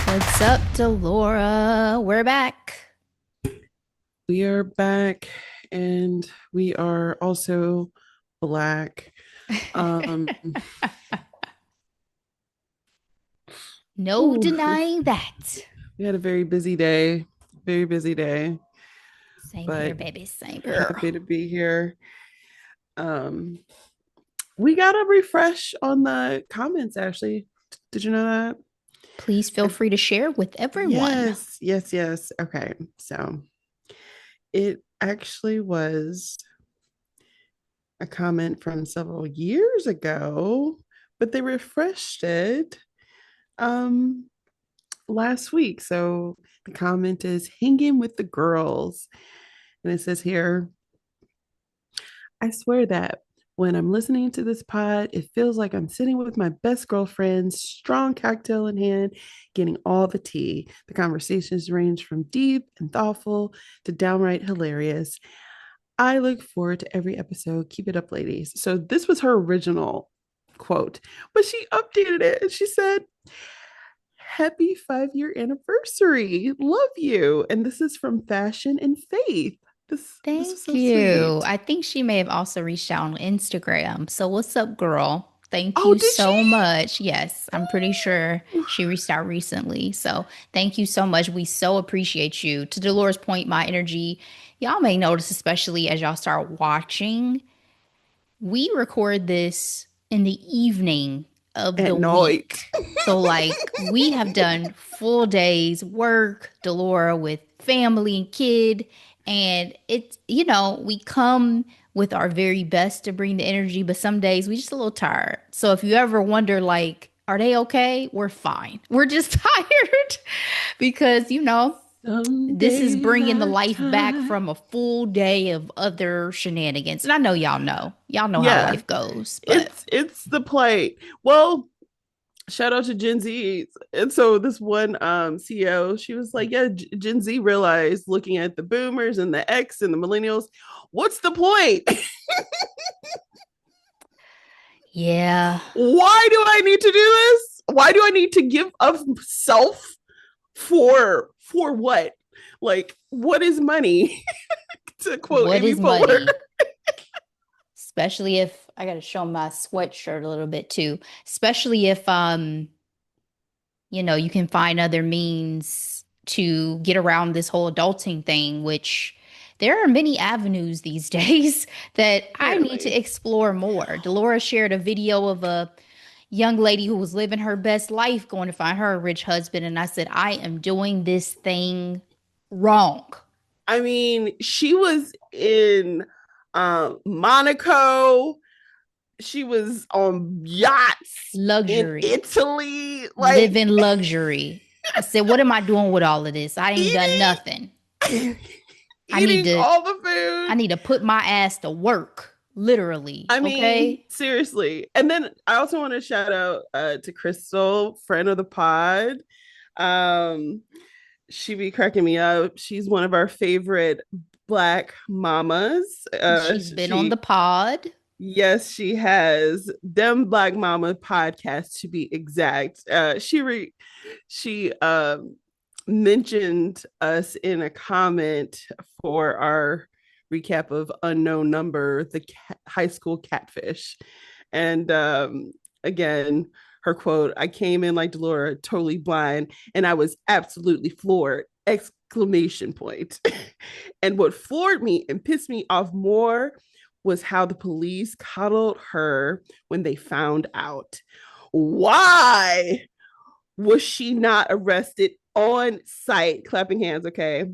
What's up, Delora? We're back. We are back and we are also black. Um, No ooh, denying that. we had a very busy day, Same here, but baby. Same here. happy to be here. Um, we got a refresh on the comments, Ashley. Did you know that? Please feel I, free to share with everyone. yes. Okay, so it actually was a comment from several years ago, but they refreshed it. Um, last week. So the comment is hanging with the girls. And it says here, I swear that when I'm listening to this pod, it feels like I'm sitting with my best girlfriends, strong cocktail in hand, getting all the tea. The conversations range from deep and thoughtful to downright hilarious. I look forward to every episode. Keep it up, ladies. So this was her original quote, but she updated it and she said, happy 5 year anniversary. Love you. And this is from Fashion and Faith. This was Thank so you. sweet. I think she may have also reached out on Instagram. So, what's up, girl? Thank Oh, you did she? so much. Yes, I'm pretty sure she reached out recently. So, thank you so much. We so appreciate you. To Dolores' point, my energy, y'all may notice, especially as y'all start watching. We record this in the evening of At the night. week. So, like, we have done full days work, Delora with family and kid. And we come with our very best to bring the energy, but some days we just a little tired. So, if you ever wonder, like, are they okay? We're fine. We're just tired because, Some this is days bringing the are life back tired. from a full day of other shenanigans. And I know y'all know. Y'all know how Yeah, life goes, but it's the play. Well, shout out to Gen Z. And so this one CEO, she was like, yeah, Gen Z realized looking at the boomers and the X and the millennials, what's the point? yeah, Why do I need to do this? Why do I need to give up self for what? Like, what is money? To quote what Amy is Poehler. money? Especially if I got to show my sweatshirt a little bit too. Especially if you can find other means to get around this whole adulting thing, which there are many avenues these days that I need to Apparently. explore more. Delora shared a video of a young lady who was living her best life going to find her a rich husband. And I said, I am doing this thing wrong. I mean, she was in Monaco. She was on yachts in Luxury, Italy, live like in luxury. I said, what am I doing with all of this? I ain't done nothing. eating I need eating to all the I food. need to put my ass to work, literally. I mean, Okay? seriously. And then I also want to shout out to Crystal, friend of the pod. Um, she be cracking me up. She's one of our favorite Black mamas. She's been on the She, pod. yes, she has them Black Mama podcast to be exact. She mentioned us in a comment for our recap of Unknown Number, the high school catfish. And again, her quote, I came in like Delora, totally blind, and I was absolutely floored! Exclamation point. And what floored me and pissed me off more was how the police coddled her when they found out. Why was she not arrested on site? Clapping hands, okay.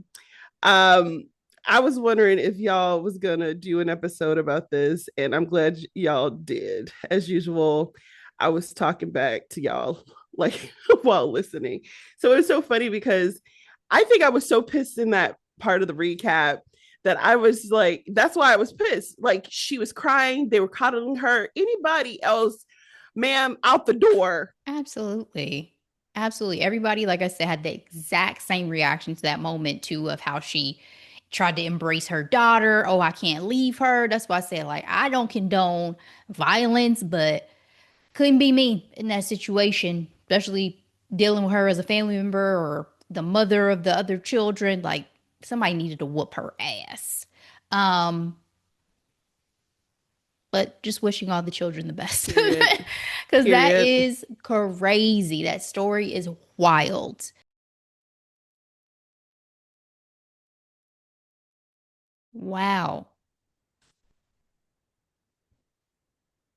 Um, I was wondering if y'all was gonna do an episode about this, and I'm glad y'all did. As usual, I was talking back to y'all like while listening. So it was so funny because I think I was so pissed in that part of the recap that I was like, that's why I was pissed. Like she was crying, they were coddling her. Anybody else, ma'am, out the door. Absolutely. Absolutely. Everybody, like I said, had the exact same reaction to that moment too of how she tried to embrace her daughter. Oh, I can't leave her. That's why I said, like, I don't condone violence, but couldn't be me in that situation, especially dealing with her as a family member or the mother of the other children. Like somebody needed to whoop her ass. Um, but just wishing all the children the best Period. because that Period. is crazy. That story is wild. Wow.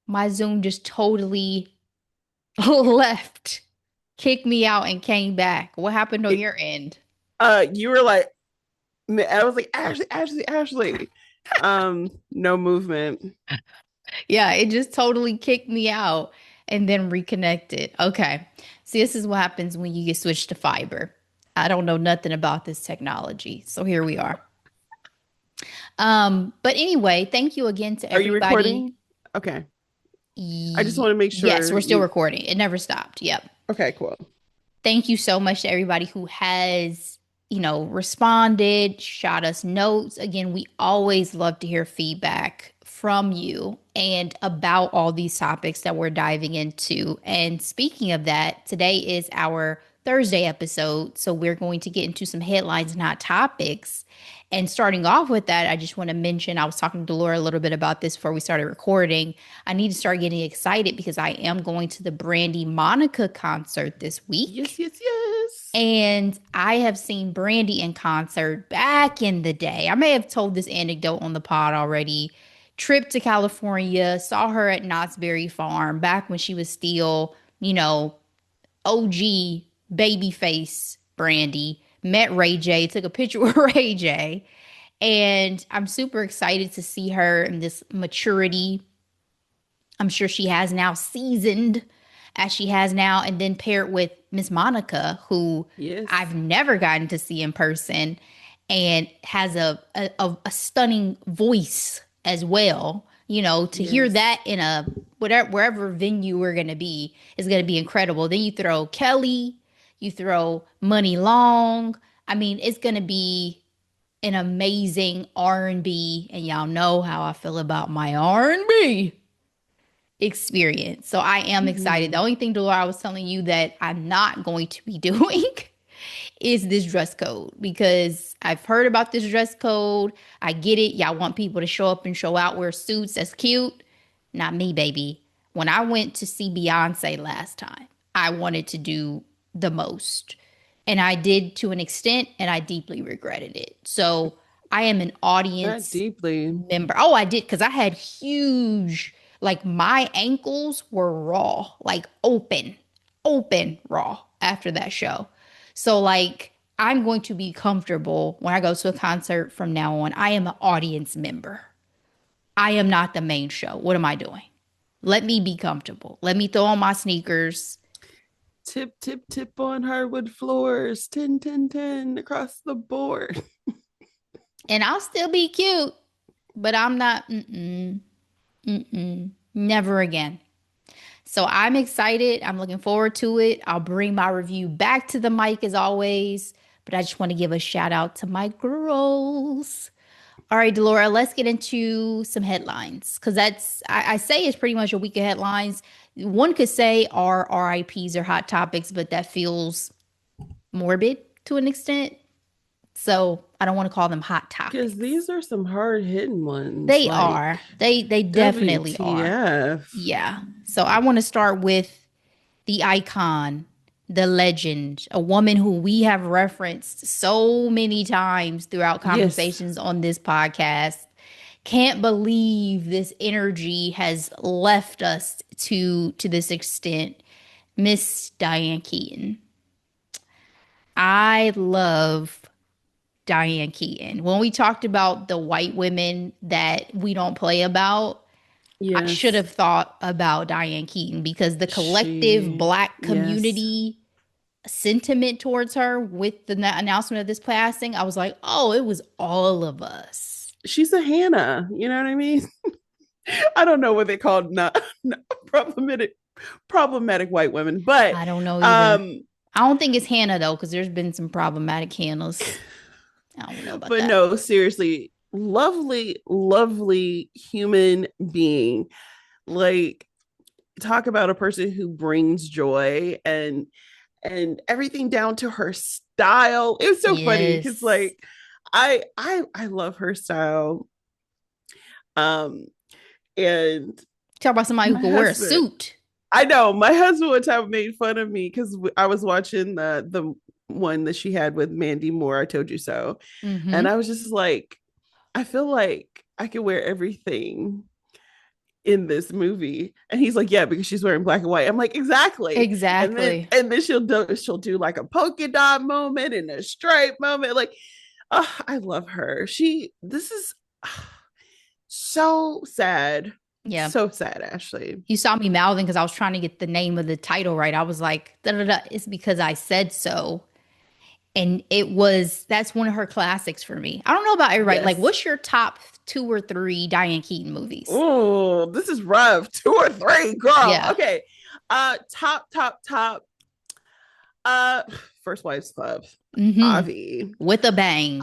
My Zoom just totally left, kicked me out, and came back. What happened on It, your end? you were like, I was like, Ashley, Ashley, Ashley. No movement. Yeah, it just totally kicked me out and then reconnected. Okay. See, this is what happens when you get switched to fiber. I don't know nothing about this technology. So here we are. But anyway, thank you again to Are you everybody. recording? Okay. I just want to make Yes, sure we're still you. recording. It never stopped. Yep. Okay, cool. Thank you so much to everybody who has, responded, shot us notes. Again, we always love to hear feedback from you and about all these topics that we're diving into. And speaking of that, today is our Thursday episode. So we're going to get into some headlines and hot topics. And starting off with that, I just want to mention I was talking to Delora a little bit about this before we started recording. I need to start getting excited because I am going to the Brandy Monica concert this Yes, week. yes, yes. And I have seen Brandy in concert back in the day. I may have told this anecdote on the pod already. Trip to California, saw her at Knott's Berry Farm back when she was still, OG babyface Brandy. Met Ray J, took a picture with Ray J. And I'm super excited to see her in this maturity. I'm sure she has now seasoned as she has now, and then paired with Miss Monica, who Yes. I've never gotten to see in person and has a stunning voice as well. To hear Yes. that in a whatever wherever venue we're gonna be is gonna be incredible. Then you throw Kelly, you throw Money Long. I mean, it's gonna be an amazing R&B, and y'all know how I feel about my R&B experience. So I am excited. The Mhm. only thing, Delora, I was telling you that I'm not going to be doing is this dress code because I've heard about this dress code. I get it. Y'all want people to show up and show out, wear suits. That's cute. Not me, baby. When I went to see Beyonce last time, I wanted to do the most. And I did to an extent, and I deeply regretted it. So I am an Not audience deeply. member. Oh, I did because I had huge, like my ankles were raw, like open raw after that show. So like I'm going to be comfortable when I go to a concert from now on. I am an audience member. I am not the main show. What am I doing? Let me be comfortable. Let me throw on my sneakers Tip, tip, tip on hardwood floors. 10, 10, 10 across the board. and I'll still be cute, but I'm not, never again. So I'm excited. I'm looking forward to it. I'll bring my review back to the mic as always, but I just want to give a shout out to my girls. All right, Delora, let's get into some headlines because I say it's pretty much a week of headlines. One could say our RIPs are hot topics, but that feels morbid to an extent. So I don't want to call them hot Because topics. these are some hard hitting ones. They Like, are. They definitely are. WTF. Yeah. So I want to start with the icon, the legend, a woman who we have referenced so many times throughout Yes. conversations on this podcast. Can't believe this energy has left us to this extent. Miss Diane Keaton. I love Diane Keaton. When we talked about the white women that we don't play about, I should Yes. have thought about Diane Keaton because the collective She, black yes. community sentiment towards her with the announcement of this passing, I was like, oh, it was all of us. She's a Hannah. You know what I mean? I don't know what they called not problematic white women, but I don't know either. um I don't think it's Hannah though, because there's been some problematic Hannahs. I don't know about but that. no, seriously, lovely, lovely human being. Like, talk about a person who brings joy. And and everything down to her style. It was so funny because Yes. like I love her style. Um and Talk about somebody who my could wear a husband, suit. I know my husband one time made fun of me because I was watching the one that she had with Mandy Moore, I Told You So. And Mm-hmm. I was just like, I feel like I could wear everything in this movie. And he's like, yeah, because she's wearing black and white. I'm like, exactly. Exactly. And then she'll do like a polka dot moment and a stripe moment. Like, oh, I love her. This is so sad. Yeah. So sad, Ashley. You saw me mouthing because I was trying to get the name of the title right. I was like, da da da. It's because I said so. And that's one of her classics for me. I don't know about everybody. Like, Yes. what's your top two or three Diane Keaton movies? Oh, this is rough. Two or three, girl. Yeah. Okay. Top. Uh, First Wives Club. Mm-hmm. Avi. With a bang.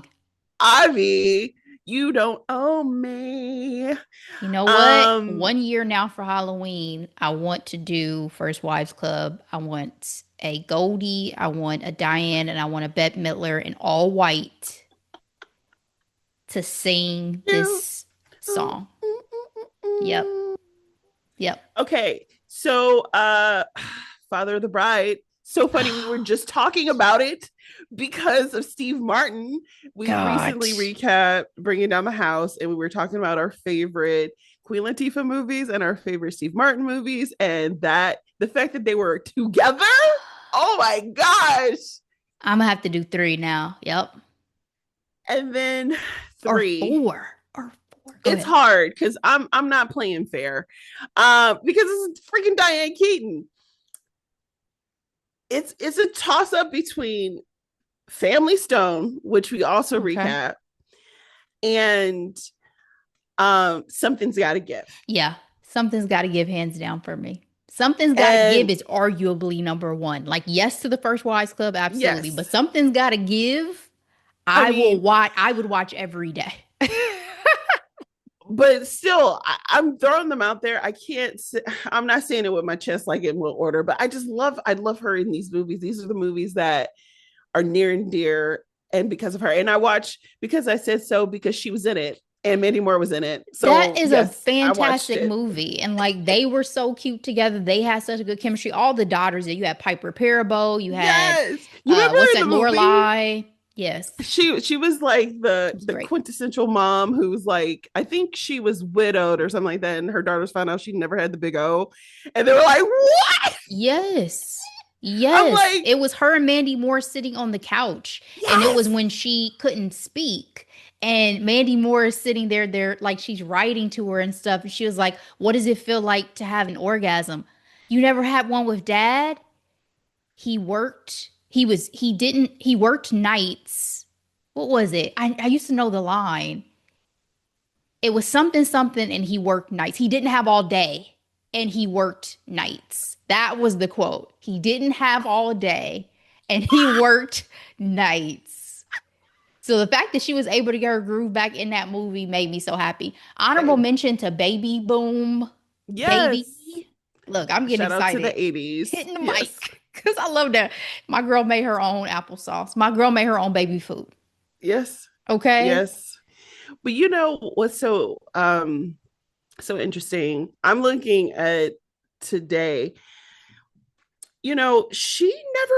Avi, you don't own me. You know what? Um, 1 year now for Halloween, I want to do First Wives Club. I want a Goldie, I want a Diane, and I want a Bette Midler in all white to sing you. this song. Yep. Yep. Okay, so Father of the Bride. So funny. We were just talking about it because of Steve Martin. We God. recently recapped Bringing Down the House, and we were talking about our favorite Queen Latifah movies and our favorite Steve Martin movies, and that the fact that they were together. Oh my gosh! I'm gonna have to do three now. Yep. And then Or three. four. Or four. Go It's ahead. hard because I'm not playing fair, because it's freaking Diane Keaton. It's a toss up between Family Stone, which we also Okay. recap, and Something's Gotta Give. Yeah. Something's got to give hands down for me. Something's got to give And is arguably number one. Like, yes to the First Wives Club, absolutely. yes, But something's got to give. I I will mean, watch. I would watch every day. but still, I'm throwing them out there. I can't. I'm not saying it with my chest like in what order, but I love her in these movies. These are the movies that are near and dear, and because of her. And I watch Because I Said So because she was in it, and Mandy Moore was in it. That So is a yes, I watched fantastic it. movie. And like they were so cute together. They had such a good chemistry. All the daughters that you had Piper Parabo, you had Yes, you remember what's in that, the movie Lorelai? Yes. she was like It was the great. quintessential mom who's like, I think she was widowed or something like that, and her daughters found out she never had the big O, and they were like, "What?" Yes. I'm Yes. like, It was her and Mandy Moore sitting on the couch. And it was yes, when she couldn't speak. And Mandy Moore is sitting there, like she's writing to her and stuff. And she was like, what does it feel like to have an orgasm? You never had one with dad? He worked nights. What was it? I used to know the line. It was something something and he worked nights. He didn't have all day and he worked nights. That was the quote. He didn't have all day and he worked nights. So the fact that she was able to get her groove back in that movie made me so happy. Honorable babe. mention to Baby Boom Baby. Yes. Look, I'm getting Shout out to excited. the 80s. Hitting the Yes. mic because I love that. My girl made her own applesauce. My girl made her own baby food. Yes. Okay. Yes. But you know what's so interesting? I'm looking at today. She never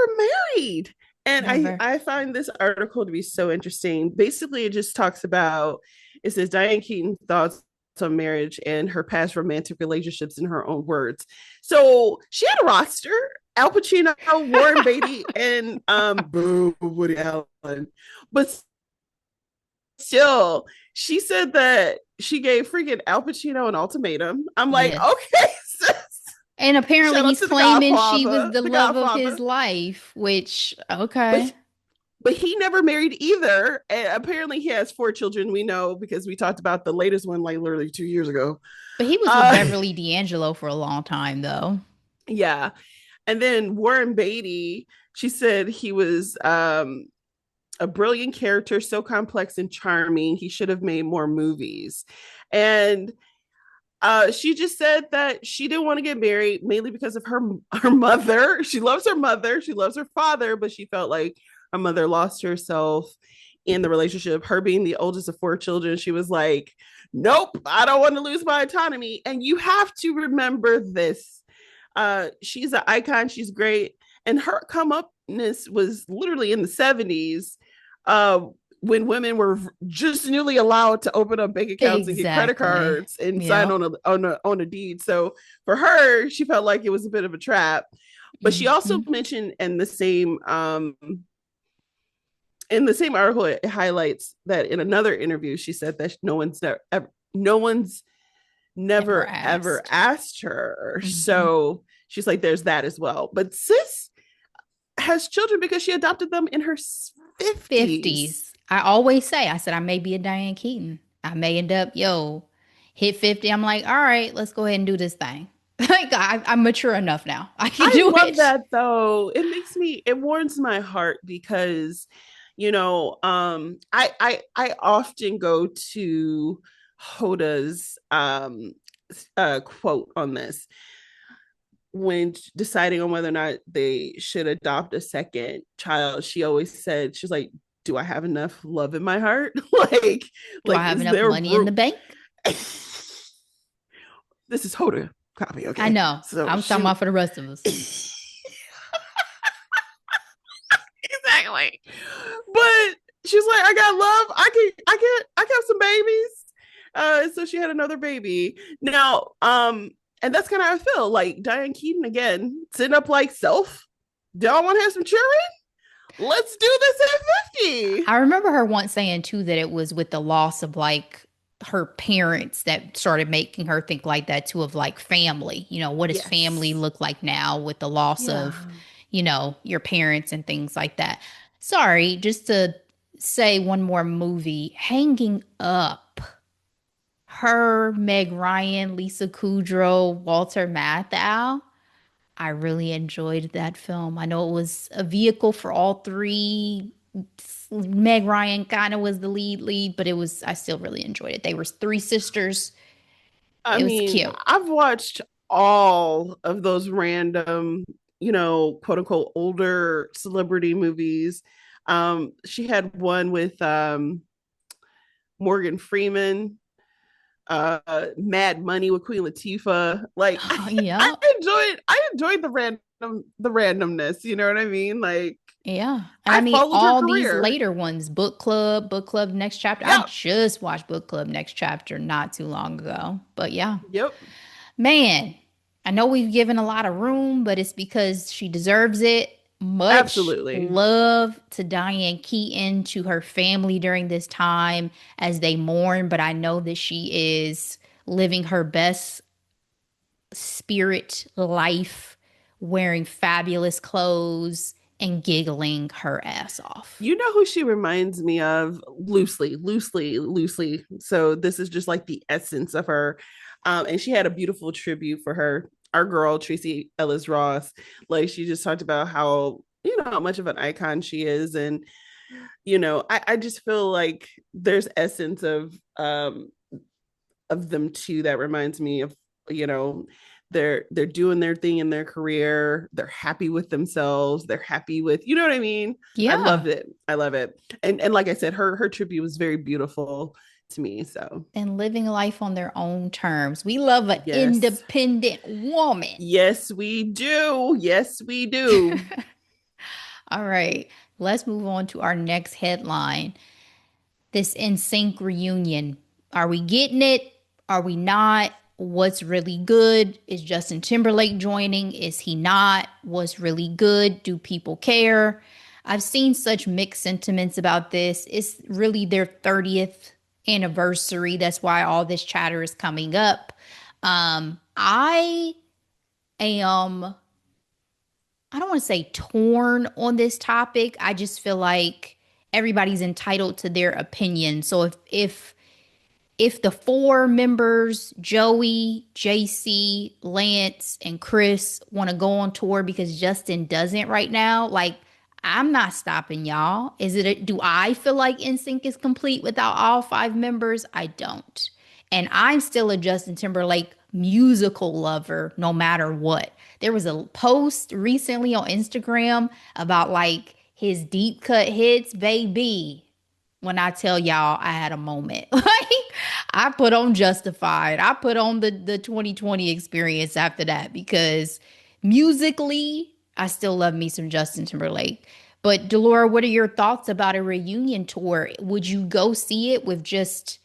married. And I Never. I find this article to be so interesting. Basically, it just talks about, it says Diane Keaton thoughts on marriage and her past romantic relationships in her own words. So she had a roster: Al Pacino, Warren Beatty, and boo, Woody Allen. But still, she said that she gave freaking Al Pacino an ultimatum. I'm like, Yes. okay, sis. And apparently Shout out he's to the claiming she was Godfather, the the love of his Godfather. life, which, okay. But but he never married either. And apparently he has 4 children. We know because we talked about the latest one like literally 2 years ago. But he was with Uh, Beverly D'Angelo for a long time, though. yeah. And then Warren Beatty, she said he was a brilliant character, so complex and charming. He should have made more movies. And She just said that she didn't want to get married mainly because of her mother. She loves her mother, she loves her father, but she felt like her mother lost herself in the relationship. Her being the oldest of four children, she was like, "Nope, I don't want to lose my autonomy." And you have to remember this. She's an icon. She's great, and her come upness was literally in the 70s. Uh, when women were just newly allowed to open up bank accounts and get credit Exactly. cards and sign Yep. on a deed. So for her, she felt like it was a bit of a trap. But she also Hmm. mentioned in the same article, it highlights that in another interview, she said that no one's Ever never ever asked. asked her. Hmm. So she's like, there's that as well. But sis has children because she adopted them in her 50s. 50s. I always say, I said, I may be a Diane Keaton. I may end up, hit 50. I'm like, all right, let's go ahead and do this thing. Like, I'm mature enough now. I can I do love it. that though. It warms my heart because, I often go to Hoda's quote on this when deciding on whether or not they should adopt a second child. She always said, she's like, do I have enough love in my heart? like, Do I have is enough there money in the room? bank? This is Hoda copy, I okay? know. So I'm talking she about for the rest of us. exactly. But she's like, I got love. I can have some babies. So she had another baby. Now, and that's kind of how I feel. Like Diane Keaton again, sitting up like self. Do I want to have some children? Let's do this at 50. I remember her once saying too that it was with the loss of like her parents that started making her think like that too, of like family. What does family Yes. look like now with the loss Yeah. of, your parents and things like that. Sorry, just to say one more movie, Hanging Up. Her, Meg Ryan, Lisa Kudrow, Walter Matthau. I really enjoyed that film. I know it was a vehicle for all three. Meg Ryan kind of was the lead, but I still really enjoyed it. They were three sisters. I It was mean, cute. I've watched all of those random, quote unquote older celebrity movies. She had one with Morgan Freeman, Mad Money with Queen Latifah. Like Oh, yeah. I enjoyed the randomness, you know what I mean? Like Yeah. And I I mean, followed her all these career. later ones, Book Club Next Chapter. I Yep. just watched Book Club Next Chapter not too long ago. But yeah, Yep. man, I know we've given a lot of room, but it's because she deserves it. Much Absolutely. love to Diane Keaton, to her family during this time as they mourn, but I know that she is living her best spirit life, wearing fabulous clothes and giggling her ass off. You know who she reminds me of loosely, loosely, loosely. So this is just like the essence of her. And she had a beautiful tribute for her, our girl, Tracy Ellis Ross. Like she just talked about how, how much of an icon she is. And, I just feel like there's essence of them too that reminds me of, you know, they're doing their thing in their career, they're happy with themselves, they're happy with, you know what I mean. I Yeah. loved it, I love it. And like I said, her tribute was very beautiful to me. So And living life on their own terms. We love an yes, independent woman. yes we do, yes we do. All right, let's move on to our next headline. This NSYNC reunion. Are we getting it? Are we not? What's really good? Is Justin Timberlake joining? Is he not? What's really good? Do people care? I've seen such mixed sentiments about this. It's really their 30th anniversary. That's why all this chatter is coming up. I am, I don't want to say torn on this topic. I just feel like everybody's entitled to their opinion. So if the four members, Joey, JC, Lance, and Chris, want to go on tour because Justin doesn't right now, like I'm not stopping y'all. Do I feel like NSYNC is complete without all five members? I don't. And I'm still a Justin Timberlake musical lover no matter what. There was a post recently on Instagram about like his deep cut hits, baby. When I tell y'all I had a moment. Like I put on Justified. I put on the 2020 experience after that because musically, I still love me some Justin Timberlake. But Delora, what are your thoughts about a reunion tour? Would you go see it with just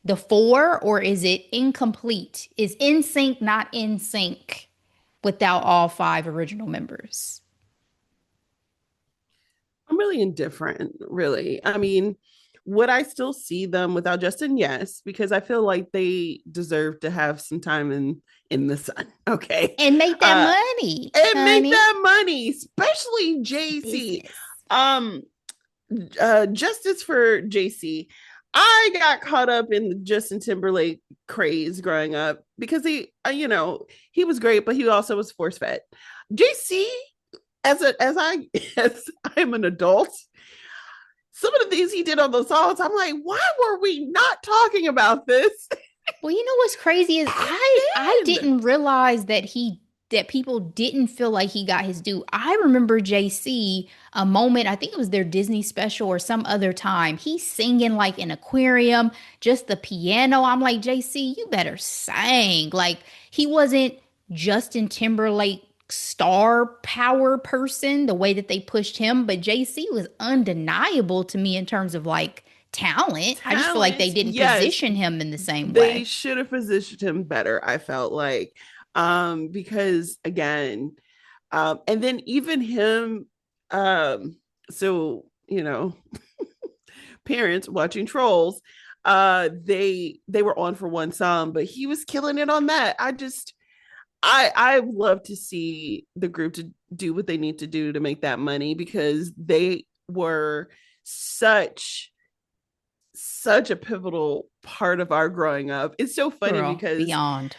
the four, or is it incomplete? Is in sync not in sync without all five original members? I'm really indifferent, really. I mean, would I still see them without Justin? Yes, because I feel like they deserve to have some time in the sun. Okay. And make that Uh money, and make honey. that money, especially It's JC. business. Um justice for JC. I got caught up in the Justin Timberlake craze growing up because he was great, but he also was force fed. JC, as I'm an adult, some of the things he did on those songs, I'm like, why were we not talking about this? Well, you know what's crazy is I didn't realize that people didn't feel like he got his due. I remember JC a moment, I think it was their Disney special or some other time. He's singing like an aquarium, just the piano. I'm like, JC, you better sing. Like he wasn't Justin Timberlake star power person the way that they pushed him, but JC was undeniable to me in terms of like talent. I just feel like they Talent, didn't yes, position him in the same they way. should have positioned him better, I felt like. Because again, and then even him, um, so parents watching Trolls, they were on for one song, but he was killing it on that. I love to see the group to do what they need to do to make that money because they were such such a pivotal part of our growing up. It's so funny Girl, because beyond.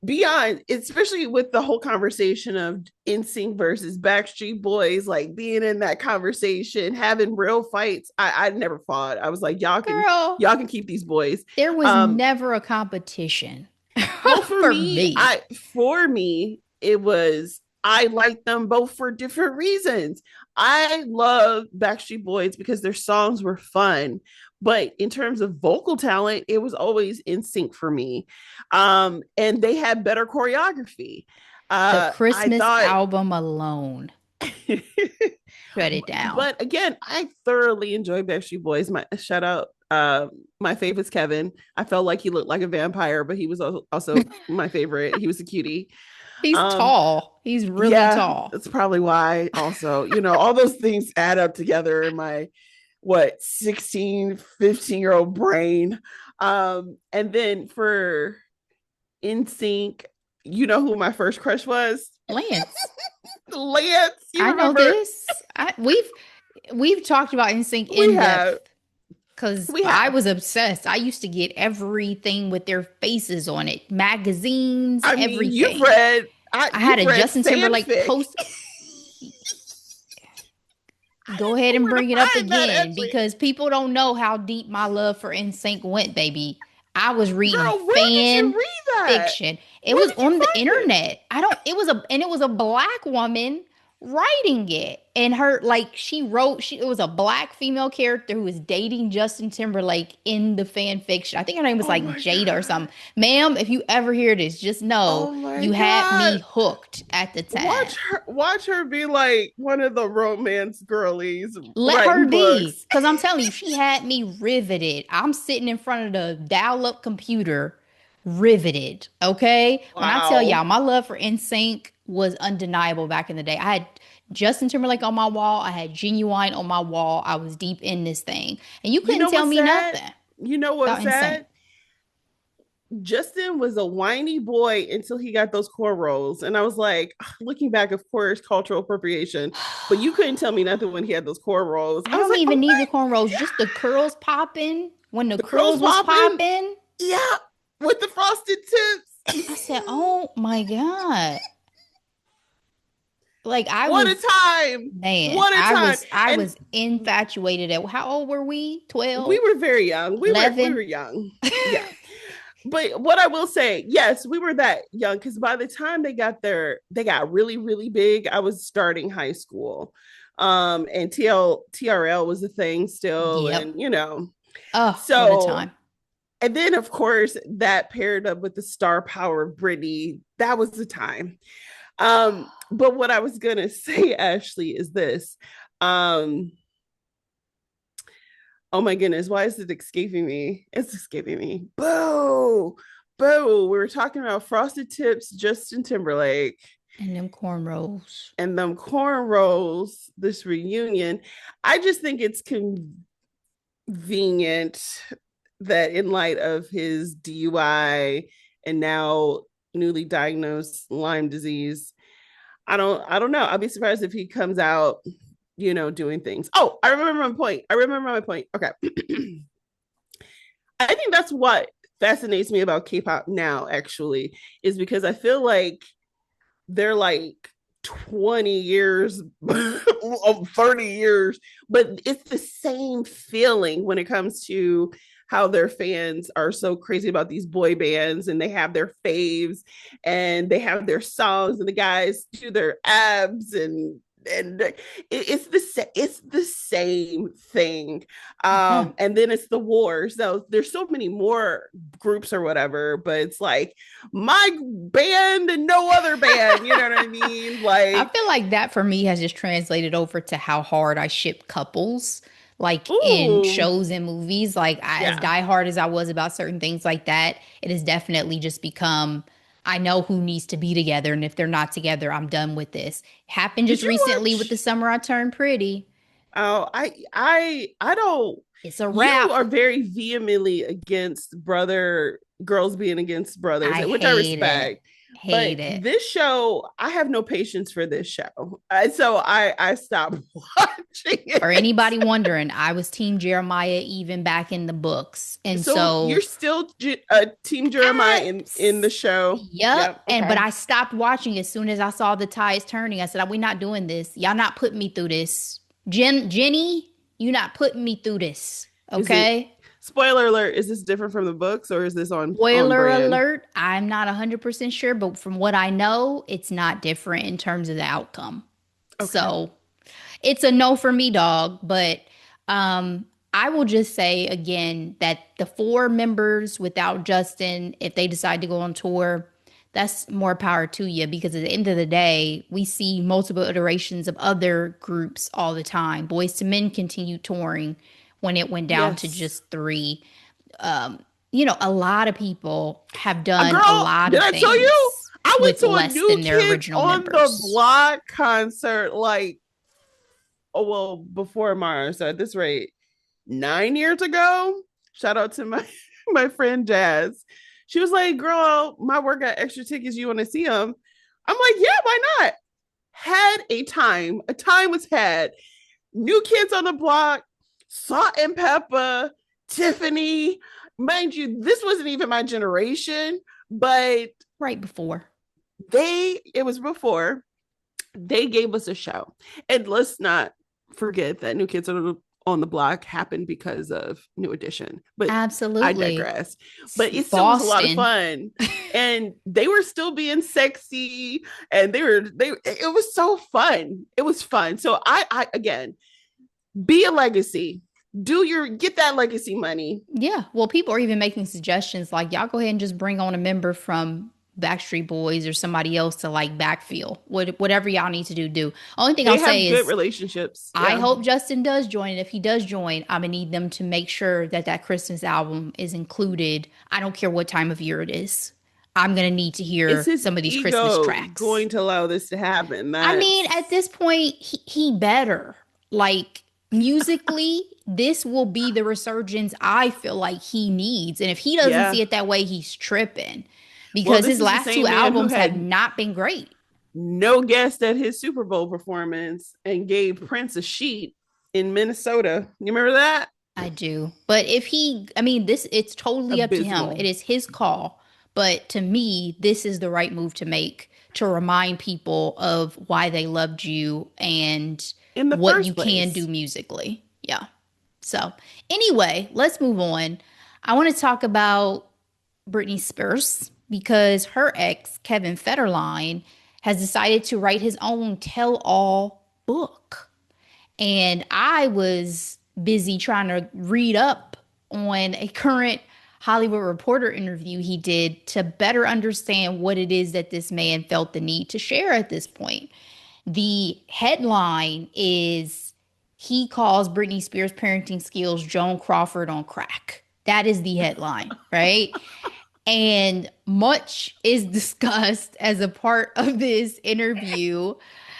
beyond, especially with the whole conversation of NSYNC versus Backstreet Boys, like being in that conversation, having real fights. I never fought. I was like, Girl, y'all can keep these boys. there was Um, never a competition well, for for me, me. it was I like them both for different reasons. I love Backstreet Boys because their songs were fun, but in terms of vocal talent, it was always in sync for me. And they had better choreography. The I Christmas thought album alone shut it down. but again, I thoroughly enjoy Backstreet Boys. My shout out, my favorite's Kevin. I felt like he looked like a vampire, but he was also my favorite. He was a cutie. He's Um, tall. He's really yeah, tall. that's probably why. Also, all those things add up together in my 16, 15-year-old brain. And then for NSYNC, you know who my first crush was? Lance, Lance. You I know remember? this. We've talked about NSYNC We in have. depth because We I have. was obsessed. I used to get everything with their faces on it, magazines, I mean, everything. I had you've a read Justin Timberlake fanfic. post. Go ahead You and want bring to it up find that again entry. because people don't know how deep my love for NSYNC went, baby. I was reading Girl, where did you fan read that? fiction. It Where was did you on the find it? internet. I don't it was a black woman writing it. And her like she wrote it was a black female character who was dating Justin Timberlake in the fan fiction. I think her name was Oh like my Jada or God. something. Ma'am, if you ever hear this, just know Oh my you had God. me hooked at the time. Watch her be like one of the romance girlies Let her writing be. books. Because I'm telling you, she had me riveted. I'm sitting in front of the dial up computer, riveted. Okay. When I tell Wow. y'all, my love for NSYNC was undeniable back in the day. I had Justin Timberlake on my wall, I had Genuine on my wall. I was deep in this thing. And you You couldn't know tell what's me sad? nothing You know about what's NSYNC. sad? Justin was a whiny boy until he got those cornrows. And I was like, looking back, of course, cultural appropriation. But you couldn't tell me nothing when he had those cornrows. I I was don't like, oh even need the my cornrows, just the God. curls popping. When the The curls curls was popping. popping, Yeah. With the frosted I tips. said, oh my God. Like I What a was time. Man, What a time. I And was infatuated at how old were we? we 12, were very young. We were 11. young. Yeah. But what I will say, yes, we were that young because by the time they got really, really big. I was starting high school. And TRL was a thing still, Yep. and you know, Oh, what a so time. and then of course that paired up with the star power of Britney. That was the time. But what I was gonna say, Ashley, is this. Um, oh my goodness, why is it escaping me? It's escaping me. Boo! Boo! We were talking about Frosted Tips, Justin Timberlake, And them cornrows. and them cornrows, this reunion. I just think it's convenient that in light of his DUI and now newly diagnosed Lyme disease, I don't know. I'll be surprised if he comes out, you know, doing things. Oh, I remember my point. Okay. I think that's what fascinates me about K-pop now, actually, is because I feel like they're like 20 years, 30 years, but it's the same feeling when it comes to how their fans are so crazy about these boy bands and they have their faves and they have their songs and the guys do their abs and it's the same thing. Yeah. And then it's the war, so there's so many more groups or whatever, but it's like my band and no other band, you know what I mean? I Like, feel like that for me has just translated over to how hard I ship couples, like in ooh, shows and movies. Like as yeah. diehard as I was about certain things like that, it has definitely just become. I know who needs to be together, and if they're not together, I'm done with this. Happened Did just you recently with the watch? summer I turned pretty. Oh, I don't. It's a You wrap. are very vehemently against brother girls being against brothers, I which I hate it. respect. Hate But it. this show, I have no patience for this show, so I stopped watching For it. anybody wondering, I was Team Jeremiah even back in the books. And So you're so still Team Jeremiah I, in the show. yep. Yep. And but Okay. I stopped watching as soon as I saw the tides turning. I said, "We're not doing this. Y'all not putting me through this. Jenny, you not putting me through this. Is it Okay." spoiler alert? Is this different from the books or is this on Spoiler brand? alert. I'm not 100% sure, but from what I know, it's not different in terms of the outcome. Okay. So it's a no for me, dog. But I will just say again that the four members without Justin, if they decide to go on tour, that's more power to you because at the end of the day, we see multiple iterations of other groups all the time. Boys to Men continued touring when it went down to Yes. just three. A lot of people have A done a girl, lot did of I tell you? things I went with to a less New than their Kids original on the members. Block concert like, oh well, before Mars. So at this rate, 9 years ago. Shout out to my my friend Jazz. She was like, "Girl, my work got extra tickets. You want to see them?" I'm like, "Yeah, why not?" Had a time. A time was had. New Kids on the Block, Salt and Pepper, Tiffany. Mind you, this wasn't even my generation, but Right before. it was before they gave us a show. And let's not forget that New Kids on the Block happened because of New Edition. But I Absolutely. digress. But it still was a lot of Boston. fun. And they were still being sexy and they it was so fun. It was fun. So I again, be a legacy. Get that legacy money. Yeah. Well, people are even making suggestions like, y'all go ahead and just bring on a member from Backstreet Boys or somebody else to like backfill. Whatever y'all need to do. Only thing I'll They have say good is relationships. I Yeah. hope Justin does join. And if he does join, I'm gonna need them to make sure that that Christmas album is included. I don't care what time of year it is. I'm gonna need to Is hear his some of these Christmas ego tracks. going to allow this to happen? I mean, at That's this point, he better. Like musically, this will be the resurgence I feel like he needs. And if he doesn't yeah. see it that way, he's tripping Well, because this his is the last two same man who albums have had not been great. no guest at his Super Bowl performance and gave Prince a sheet in Minnesota. You remember that? I do. But if he, I mean, it's totally up to him. It Abysmal. is his call. But to me, this is the right move to make to remind people of why they loved you and In the what you first can do place. musically. Yeah. So, anyway, let's move on. I want to talk about Britney Spears because her ex, Kevin Federline, has decided to write his own tell all book. And I was busy trying to read up on a current Hollywood Reporter interview he did to better understand what it is that this man felt the need to share at this point. The headline is he calls Britney Spears' parenting skills Joan Crawford on crack. That is the headline, right? And much is discussed as a part of this interview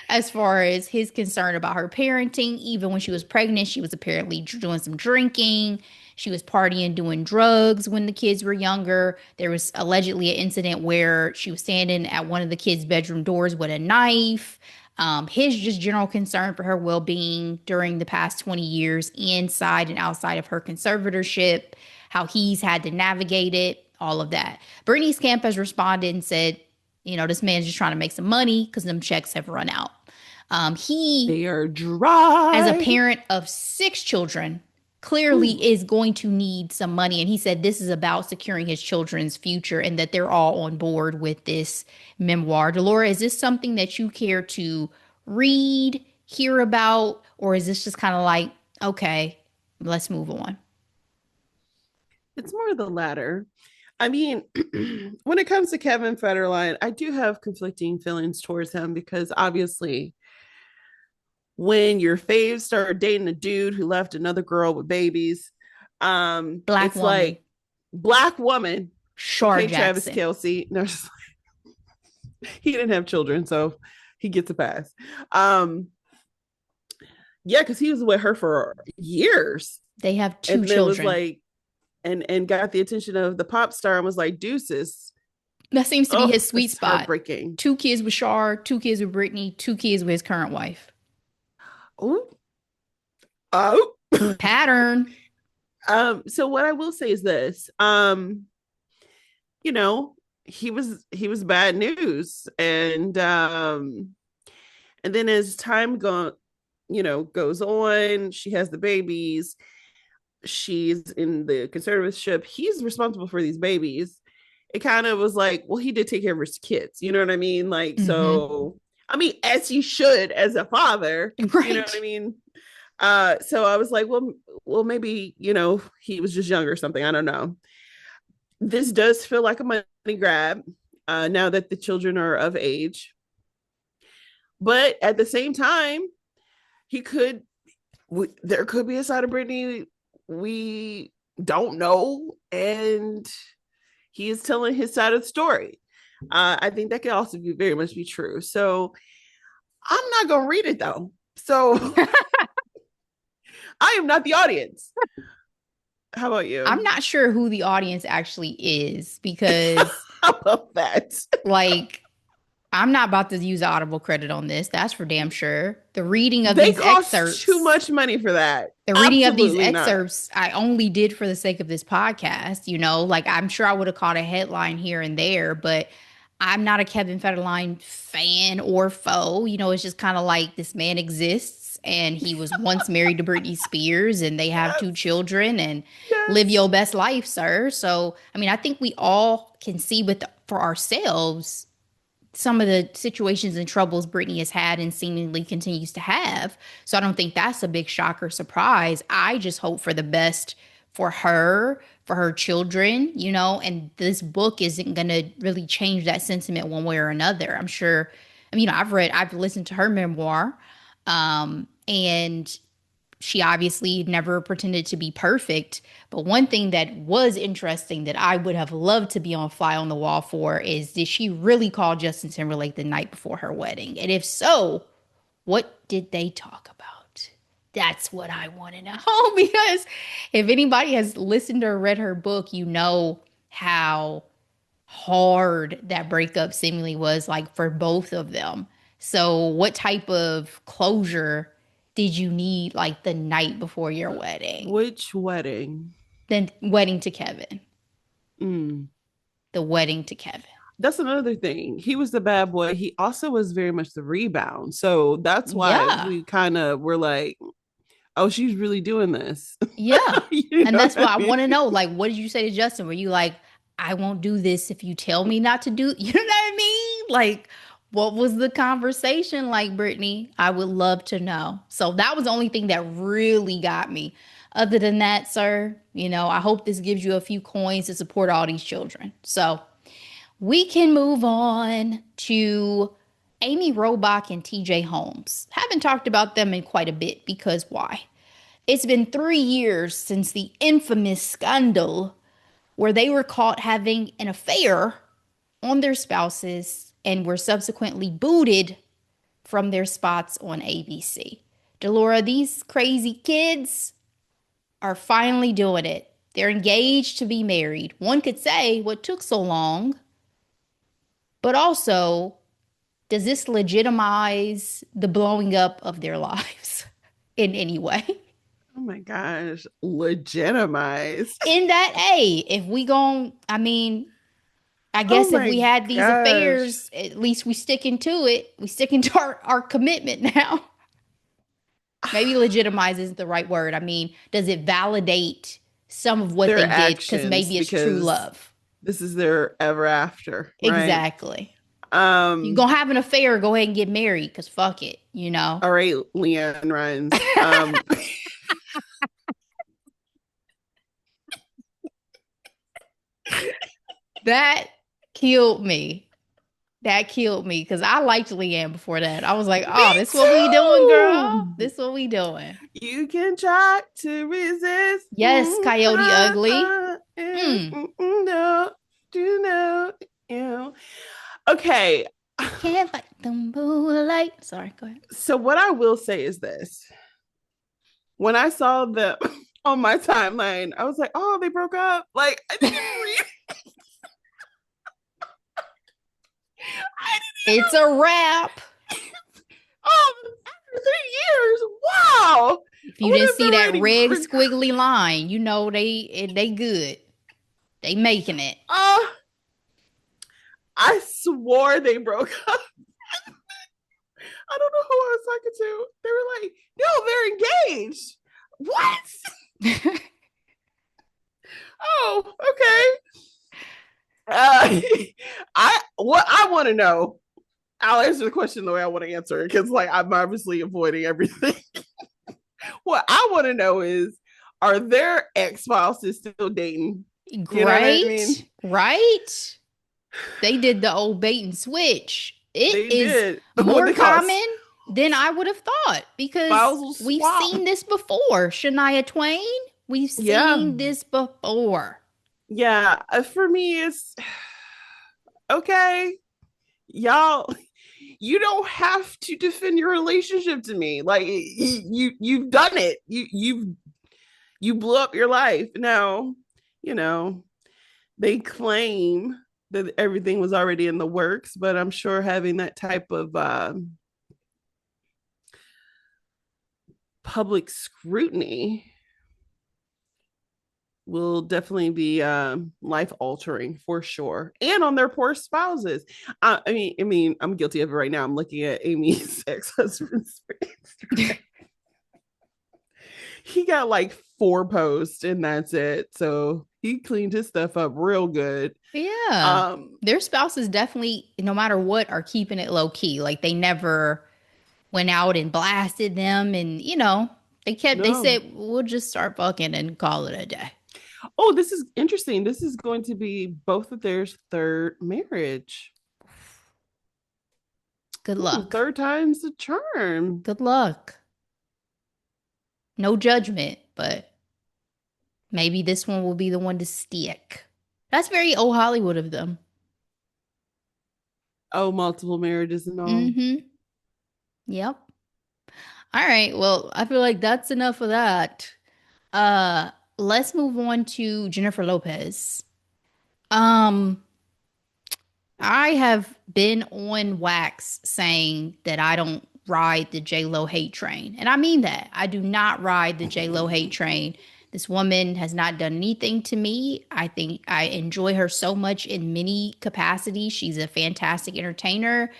as far as his concern about her parenting. Even when she was pregnant, she was apparently doing some drinking. She was partying, doing drugs when the kids were younger. There was allegedly an incident where she was standing at one of the kids' bedroom doors with a knife. His just general concern for her well being during the past 20 years, inside and outside of her conservatorship, how he's had to navigate it, all of that. Britney's camp has responded and said, this man's just trying to make some money because them checks have run out. He, They are as a dry. parent of 6 children, clearly Ooh. is going to need some money. And he said this is about securing his children's future and that they're all on board with this memoir. Delora, is this something that you care to read, hear about, or is this just kind of like, okay, let's move on? It's more of the latter. I mean, when it comes to Kevin Federline, I do have conflicting feelings towards him because obviously, when your faves start dating a dude who left another girl with babies, Black it's woman, like black woman. Shar Okay, Travis Jackson. Kelsey. No, he didn't have children, so he gets a pass. Um, yeah, because he was with her for years, They have two and then was children. like, and got the attention of the pop star and was like, deuces. That seems to be Oh, his sweet that's spot. heartbreaking. 2 kids with Shar, 2 kids with Brittany, 2 kids with his current wife. Oh, oh. Pattern. So what I will say is this. You know, he was bad news. And then as time goes on, she has the babies, she's in the conservatorship, he's responsible for these babies. It kind of was like, well, he did take care of his kids, you know what I mean? Like, Mm-hmm. so I mean, as he should as a father, you know what I Right. mean? So I was like, well, maybe, he was just younger or something. I don't know. This does feel like a money grab, now that the children are of age. But at the same time, he could there could be a side of Brittany we don't know, and he is telling his side of the story. I think that could also be very much be true. So I'm not gonna read it though. So I am not the audience. How about I'm you? not sure who the audience actually is because, How about that? like, I'm not about to use Audible credit on this. That's for damn sure. They cost too much money for that. The reading of these Absolutely not. excerpts, I only did for the sake of this podcast. Like I'm sure I would have caught a headline here and there, but I'm not a Kevin Federline fan or foe. It's just kind of like this man exists and he was once married to Britney Spears and they have two Yes, children and live yes. your best life, sir. So, I mean, I think we all can see for ourselves some of the situations and troubles Brittany has had and seemingly continues to have. So I don't think that's a big shock or surprise. I just hope for the best for her children, and this book isn't going to really change that sentiment one way or another. I'm sure. I mean, I've listened to her memoir, and she obviously never pretended to be perfect. But one thing that was interesting that I would have loved to be on fly on the wall for is did she really call Justin Timberlake the night before her wedding? And if so, what did they talk about? That's what I want to know. Because if anybody has listened or read her book, you know how hard that breakup seemingly was like for both of them. So, what type of closure did you need like the night before your wedding? Which wedding? The wedding to Kevin. Mm. The wedding to Kevin. That's another thing. He was the bad boy. He also was very much the rebound. So that's why Yeah. we kind of were like, oh, she's really doing this. Yeah. You And know that's what why I I mean? want to know like, what did you say to Justin? Were you like, I won't do this if you tell me not to do, you know what I mean? Like, what was the conversation like, Brittany? I would love to know. So that was the only thing that really got me. Other than that, sir, I hope this gives you a few coins to support all these children. So we can move on to Amy Robach and TJ Holmes. Haven't talked about them in quite a bit because why? It's been 3 years since the infamous scandal where they were caught having an affair on their spouses and were subsequently booted from their spots on ABC. Delora, these crazy kids are finally doing it. They're engaged to be married. One could say what took so long, but also, does this legitimize the blowing up of their lives in any way? Oh my gosh, legitimized. In that, hey, if we gon' I mean, I Oh guess if we my had these gosh. affairs, at least we sticking to it. We sticking to our commitment now. Maybe legitimize isn't the right word. I mean, does it validate some of what Their they did? Because actions, maybe it's true because love. this is their ever after, right? Exactly. You Um, gonna have an affair, go ahead and get married, because fuck it, you know? all right, Leanne Rhymes. That killed me. That killed me because I liked Leanne before that. I was like, Me oh, this what we doing, girl. too. This what we doing. You can try to resist. Yes, Coyote Ugly. Mm. No, do know. You. Okay. Can't fight the moonlight. Sorry, go ahead. So what I will say is this. When I saw them on my timeline, I was like, oh, they broke up. Like, I didn't even read. I It's a wrap. didn't even. Oh, after 3 years. Wow. If I you wonder didn't if there see were that any. red squiggly line, you know they good. They making it. I swore they broke up. I don't know who I was talking to. They were like, no, they're engaged. What? Oh, okay. Uh, what I want to know. I'll answer the question the way I want to answer it because, like, I'm obviously avoiding everything. What I want to know is, are their ex spouses still dating? You know what I mean? Great, right? They did the old bait and switch. It They is did what more they call common than I would have thought because spousal we've swap. seen this before. Shania Twain, we've Yeah, seen this before. yeah. For me, it's okay. Y'all, you don't have to defend your relationship to me. Like you've done it. You blew up your life. Now, you know, they claim that everything was already in the works, but I'm sure having that type of public scrutiny will definitely be life altering for sure, and on their poor spouses. I mean, I'm guilty of it right now. I'm looking at Amy's ex husband's Instagram. He got like 4 posts, and that's it. So he cleaned his stuff up real good. Yeah. Um, Their spouses definitely, no matter what, are keeping it low key. Like they never went out and blasted them and they no. said we'll just start fucking and call it a day. Oh, this is interesting. This is going to be both of their third marriage. Good Ooh, luck. third time's the charm. Good luck. No judgment, but maybe this one will be the one to stick. That's very old Hollywood of them. Oh, multiple marriages and all. Mm-hmm. Yep. All right. Well, I feel like that's enough of that. Uh, let's move on to Jennifer Lopez. Um, I have been on wax saying that I don't ride the J Lo hate train. And I mean that. I do not ride the J Lo hate train. This woman has not done anything to me. I think I enjoy her so much in many capacities. She's a fantastic entertainer.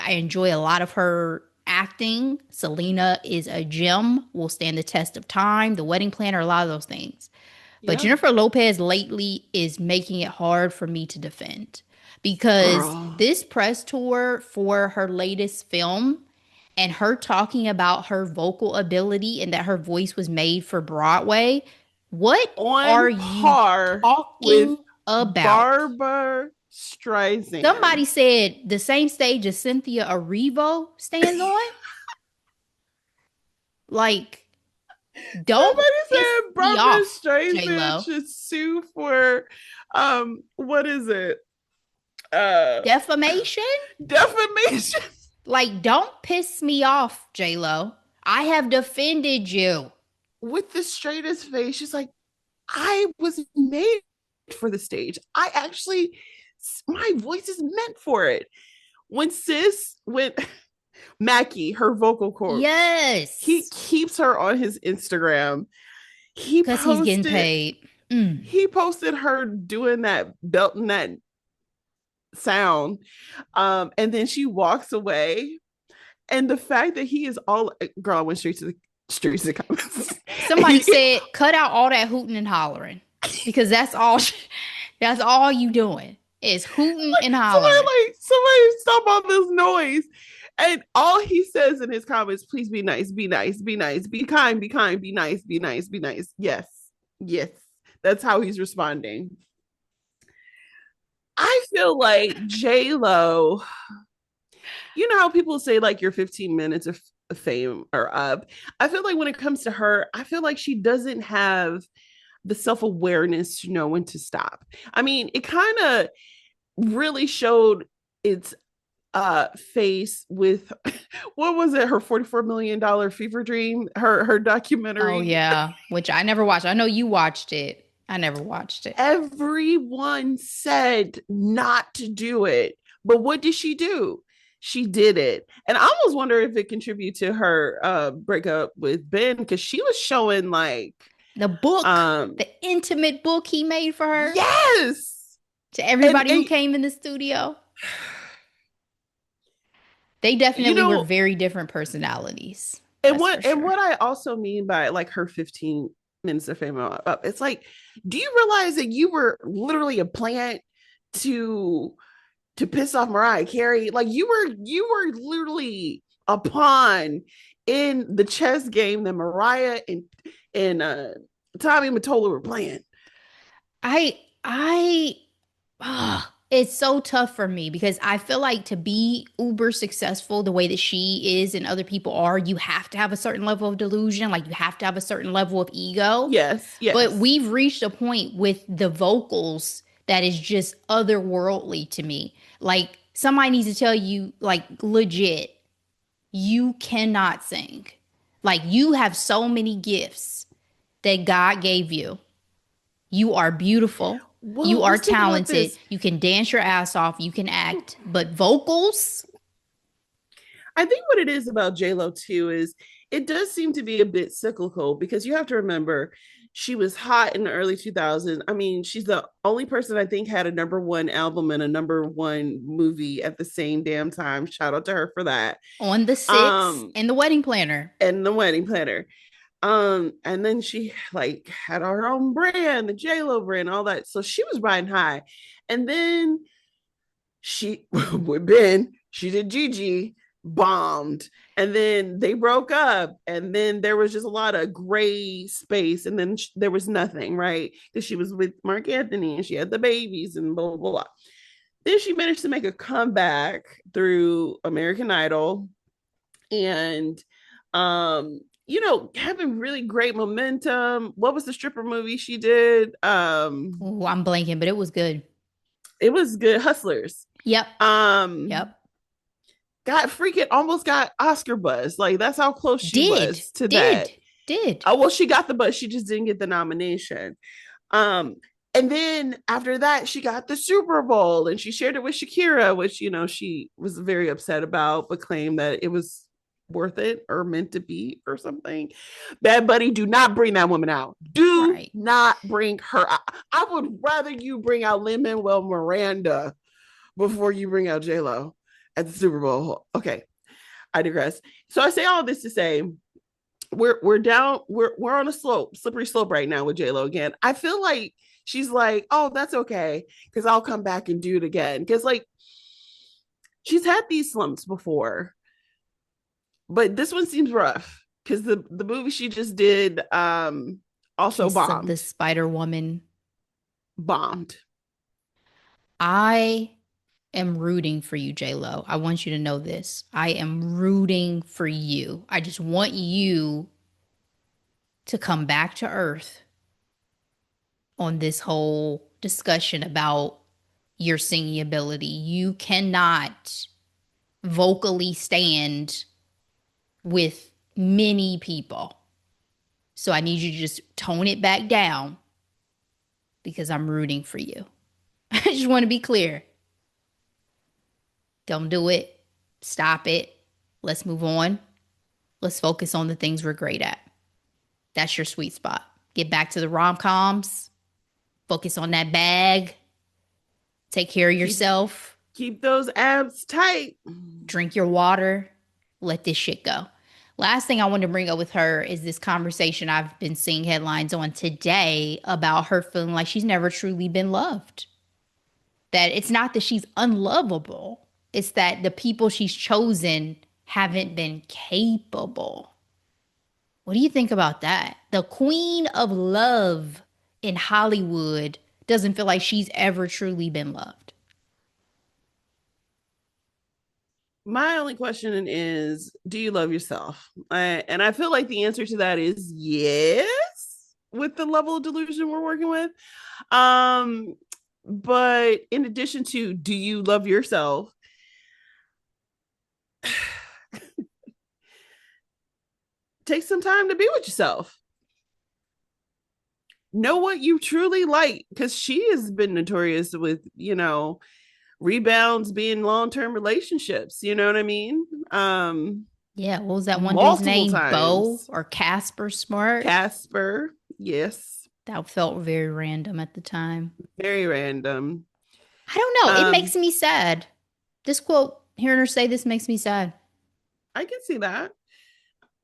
I enjoy a lot of her acting. Selena is a gem, will stand the test of time. The Wedding Planner, a lot of those things. But Yeah. Jennifer Lopez lately is making it hard for me to defend because Girl. this press tour for her latest film and her talking about her vocal ability and that her voice was made for Broadway, what are On you par with talking about? Barbara Streisand. Somebody said the same stage as Cynthia Erivo stands on. Like, don't Somebody piss said me Barbara off, J Streisand Lo. should sue for what is it? Uh Defamation? defamation. Like, don't piss me off, J Lo. I have defended you. With the straightest face. She's like, I was made for the stage. I actually, my voice is meant for it. When Mackie, her vocal coach, he Yes, keeps her on his Instagram. He because he's getting posted paid. Mm. he posted her doing that belting that sound. And then she walks away. And the fact that he is all girl, I went straight to the streets of comments. Somebody said, cut out all that hooting and hollering because that's all. That's all you doing is hooting and hollering. Somebody stop all this noise. And all he says in his comments, please be nice, be nice, be nice, be kind, be kind, be nice, be nice, be nice. Yes. Yes. That's how he's responding. I feel like J Lo, you know how people say like your 15 minutes of fame are up. I feel like when it comes to her, I feel like she doesn't have the self-awareness to know when to stop. I mean, it kind of really showed its face with what was it, her $44 million fever dream, her Oh documentary. yeah, which I never watched. I know you watched it. I never watched it. Everyone said not to do it, but what did she do? She did it. And I almost wonder if it contributed to her breakup with Ben, because she was showing like The book, um the intimate book he made for her yes. to and everybody who and came in the studio. They you definitely were know, very different personalities. and That's for what sure. I also mean by like her 15 minutes of fame up, it's like, do you realize that you were literally a plant to piss off Mariah Carey? Like you were literally a pawn in the chess game that Mariah and Tommy Mottola were playing. I it's so tough for me because I feel like to be uber successful the way that she is and other people are, you have to have a certain level of delusion, like you have to have a certain level of ego. Yes, But yes. we've reached a point with the vocals that is just otherworldly to me. Like somebody needs to tell you, like legit, you cannot sing. Like you have so many gifts that God gave you. You are beautiful. You Well, are let's think about talented. this. You can dance your ass off. You can act. But vocals, I think what it is about J Lo too is it does seem to be a bit cyclical, because you have to remember she was hot in the early 2000s. I mean, she's the only person I think had a number one album and a number one movie at the same damn time. Shout out to her for that. on the six, Um, and the wedding planner. and the wedding planner. And then she like had her own brand, the J Lo brand, all that. So she was riding high. And then she with Ben, she did Gigi, bombed, and then they broke up, and then there was just a lot of gray space, and then there was nothing, right? Because she was with Mark Anthony and she had the babies and blah blah blah. Then she managed to make a comeback through American Idol, and having really great momentum. What was the stripper movie she did? Ooh, I'm blanking, but it was good. It was good. Hustlers. Yep. Um, Yep. got freaking almost got Oscar buzz. Like that's how close she Did. was to that. Did. Did. Oh well, she got the buzz. She just didn't get the nomination. Um, and then after that, she got the Super Bowl and she shared it with Shakira, which she was very upset about, but claimed that it was worth it or meant to be or something. Bad Buddy, do not bring that woman out. Do Right. not bring her out. I would rather you bring out Lin-Manuel Miranda before you bring out J Lo at the Super Bowl. Okay, I digress. So I say all this to say, we're down, we're on a slippery slope right now with J-Lo again. I feel like she's like, oh, that's okay, because I'll come back and do it again. Because like she's had these slumps before, but this one seems rough because the movie she just did also Kiss of the bombed. Spider Woman. Bombed. I am rooting for you, J Lo. I want you to know this. I am rooting for you. I just want you to come back to earth on this whole discussion about your singing ability. You cannot vocally stand with many people. So I need you to just tone it back down because I'm rooting for you. I just want to be clear. Don't do it. Stop it. Let's move on. Let's focus on the things we're great at. That's your sweet spot. Get back to the rom coms. Focus on that bag. Take care of Keep yourself. keep those abs tight. Drink your water. Let this shit go. Last thing I want to bring up with her is this conversation I've been seeing headlines on today about her feeling like she's never truly been loved. That it's not that she's unlovable, it's that the people she's chosen haven't been capable. What do you think about that? The queen of love in Hollywood doesn't feel like she's ever truly been loved. My only question is, do you love yourself? And I feel like the answer to that is yes, with the level of delusion we're working with. Um, but in addition to, do you love yourself? Take some time to be with yourself. Know what you truly like, because she has been notorious with, rebounds being long-term relationships. You know what I mean? Yeah, what was that one dude's Multiple name? Bo times. or Casper Smart? Casper, yes, That felt very random at the time. very random. I don't know. It Um, makes me sad. This quote, hearing her say this makes me sad. I can see that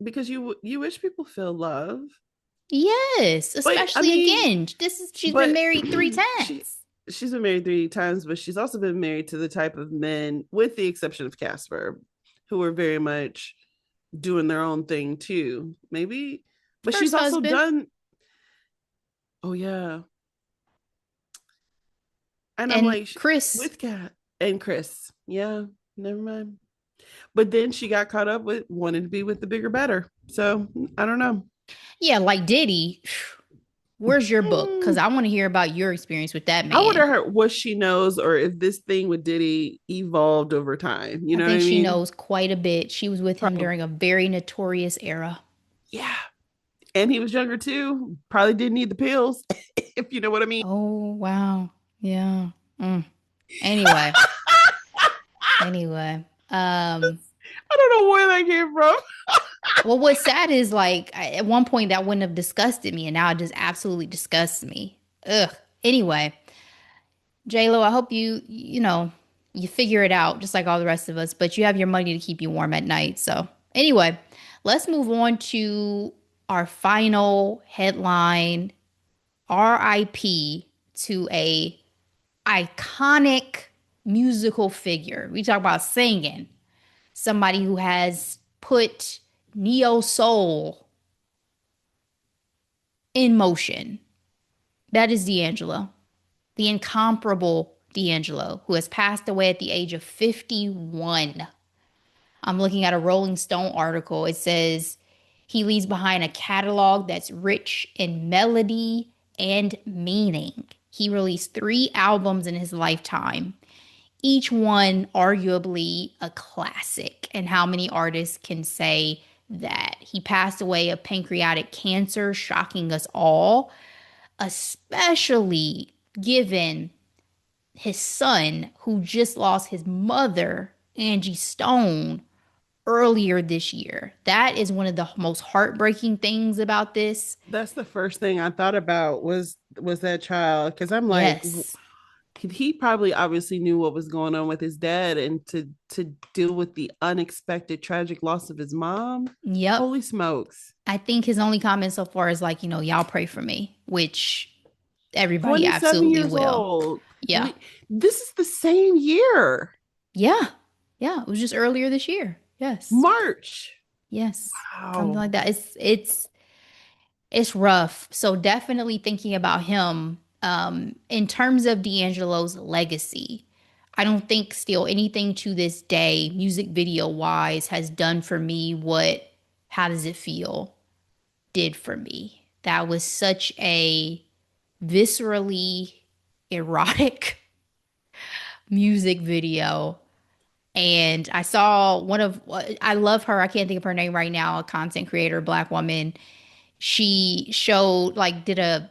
because you wish people feel love, Yes, but I especially mean, again. This is she's been but married three she times. she's been married 3 times, but she's also been married to the type of men, with the exception of Casper, who are very much doing their own thing too. Maybe, but she's First also husband. done. Oh yeah, and I'm And like Chris. with Cat and Chris. Yeah, never mind. But then she got caught up with wanting to be with the bigger, better. So I don't know. Yeah, like Diddy. Where's your book? Because I want to hear about your experience with that I man. wonder what she knows, or if this thing with Diddy evolved over time. You I know what think I she mean? knows quite a bit. She was with him Probably. during a very notorious era. Yeah. And he was younger too. Probably didn't need the pills, if you know what I mean. Oh, wow. Yeah. Mm. Anyway, anyway. I don't know where that came from. Well, what's sad is like at one point that wouldn't have disgusted me, and now it just absolutely disgusts me. Ugh. Anyway, J Lo, I hope you figure it out just like all the rest of us, but you have your money to keep you warm at night. So anyway, let's move on to our final headline. RIP to a iconic musical figure. We talk about singing. Somebody who has put neo soul in motion. That is D'Angelo, the incomparable D'Angelo, who has passed away at the age of 51. I'm looking at a Rolling Stone article. It says he leaves behind a catalog that's rich in melody and meaning. He released 3 albums in his lifetime, each one arguably a classic. And how many artists can say that? He passed away of pancreatic cancer, shocking us all, especially given his son, who just lost his mother, Angie Stone, earlier this year. That is one of the most heartbreaking things about this. That's the first thing I thought about was that child, because I'm like, Yes. he probably obviously knew what was going on with his dad, and to deal with the unexpected tragic loss of his mom. Yep. Holy smokes. I think his only comment so far is like, y'all pray for me, which everybody 27 absolutely years will. old. Yeah. We This is the same year. Yeah. Yeah. It was just earlier this year. Yes. March. Yes. Something Wow. like that. It's rough. So definitely thinking about him in terms of D'Angelo's legacy. I don't think still anything to this day, music video wise, has done for me what How Does It Feel did for me. That was such a viscerally erotic music video. And I saw one of, I love her. I can't think of her name right now, a content creator, black woman. She showed, like, did a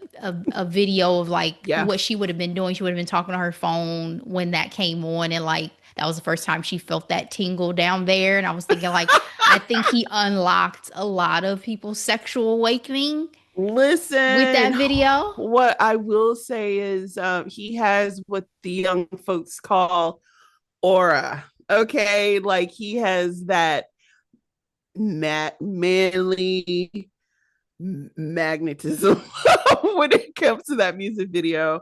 video of like Yeah. what she would have been doing. She would have been talking on her phone when that came on. And like, that was the first time she felt that tingle down there. And I was thinking, like, I think he unlocked a lot of people's sexual awakening with that Listen, video. what I will say is he has what the young folks call aura. Okay. Like he has that manly magnetism when it comes to that music video.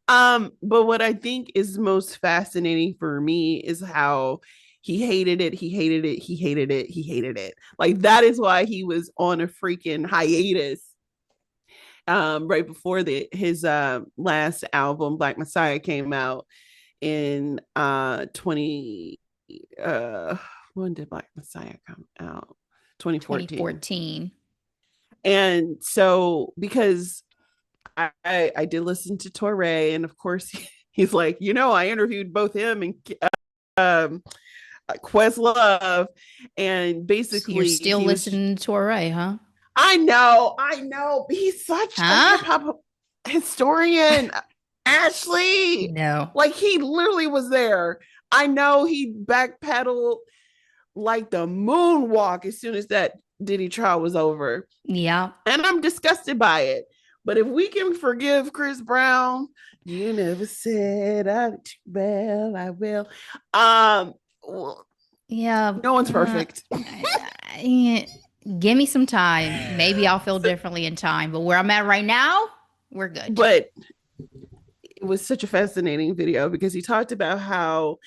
But what I think is most fascinating for me is how he hated it, he hated it, he hated it, he hated it. Like that is why he was on a freaking hiatus right before his last album, Black Messiah, came out in 20 uh when did Black Messiah come out? 2014. 2014. And so because I did listen to Torre, and of course he's like, I interviewed both him and um Questlove, and So you're basically still he was. listening to Torre, huh? I know. He's such a Huh? hip hop historian, Ashley. No. Like he literally was there. I know he backpedaled like the moonwalk as soon as that Diddy trial was over. Yeah. And I'm disgusted by it. But if we can forgive Chris Brown, you never said well, I will. Well, Yeah. no one's perfect. I- give me some time. Maybe I'll feel differently in time. But where I'm at right now, we're good. But it was such a fascinating video because he talked about how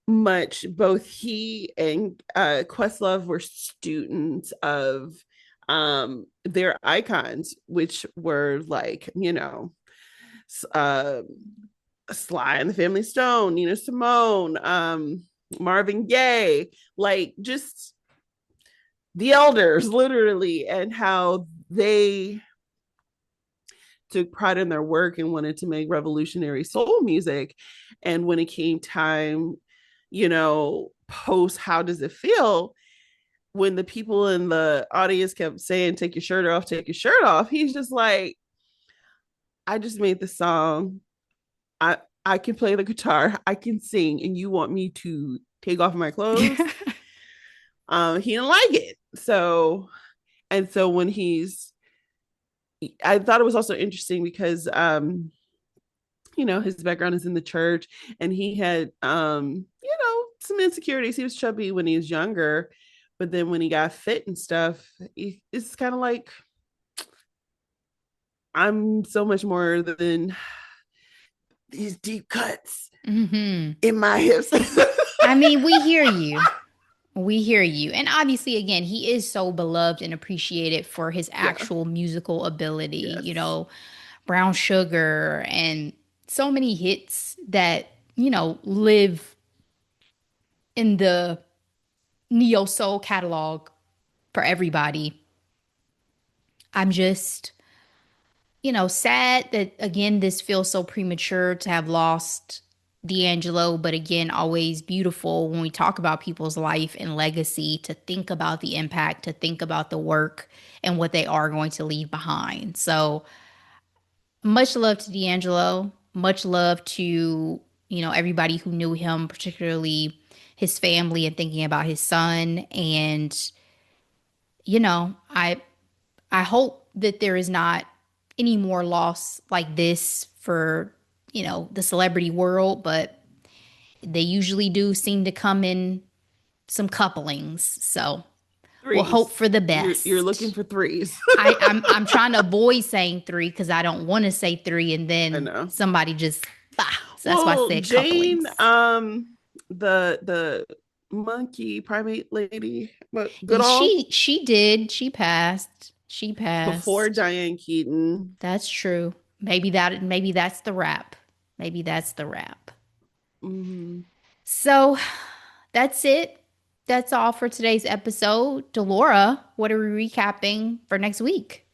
much both he and Questlove were students of their icons, which were like, uh, Sly and the Family Stone, Nina Simone, Marvin Gaye, like just the elders, literally, and how they took pride in their work and wanted to make revolutionary soul music. And when it came time, post How Does It Feel, when the people in the audience kept saying, take your shirt off, he's just like, I just made the song. I can play the guitar, I can sing, and you want me to take off my clothes? He didn't like it. So when I thought it was also interesting because his background is in the church, and he had some insecurities. He was chubby when he was younger, but then when he got fit and stuff, it's kind of like, I'm so much more than these deep cuts Hmm. in my hips. I mean, we hear you. We hear you. And obviously, again, he is so beloved and appreciated for his Yeah. actual musical ability, Yes. Brown Sugar and so many hits that, live in the neo soul catalog for everybody. I'm just, sad that again this feels so premature to have lost D'Angelo, but again, always beautiful when we talk about people's life and legacy to think about the impact, to think about the work and what they are going to leave behind. So much love to D'Angelo, much love to, everybody who knew him, particularly his family and thinking about his son. And, I hope that there is not any more loss like this for the celebrity world, but they usually do seem to come in some couplings. So we'll hope Threes. for the You're looking best. for threes. I'm trying to avoid saying three because I don't want to say three and I then know. somebody just so that's why I Well, said Jane, couplings. the monkey primate lady, but Goodall She passed. She before passed. Diane Keaton. That's true. Maybe that's the wrap. Maybe that's the wrap. Mm-hmm. So that's it. That's all for today's episode. Delora, what are we recapping for next week?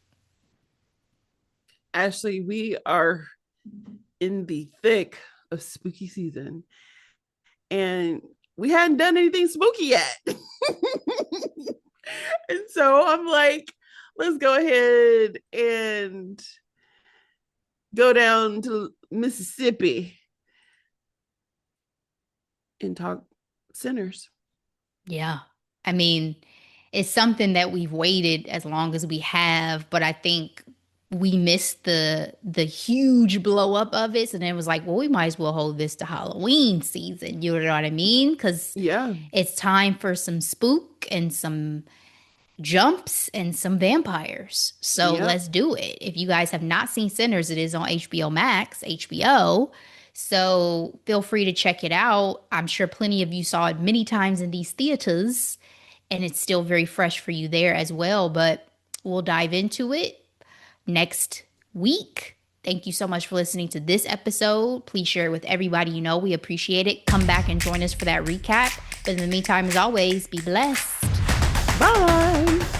Ashley, we are in the thick of spooky season, and we hadn't done anything spooky yet. And so I'm like, let's go ahead and go down to Mississippi and talk sinners. Yeah. I mean, it's something that we've waited as long as we have, but I think we missed the huge blow up of it. So then it was like, well, we might as well hold this to Halloween season. You know what I mean? Because Yeah, it's time for some spook and some jumps and some vampires. So yeah, let's do it. If you guys have not seen Sinners, it is on HBO Max, HBO. So feel free to check it out. I'm sure plenty of you saw it many times in these theaters, and it's still very fresh for you there as well. But we'll dive into it next week. Thank you so much for listening to this episode. Please share it with everybody you know. We appreciate it. Come back and join us for that recap. But in the meantime, as always, be blessed. bye.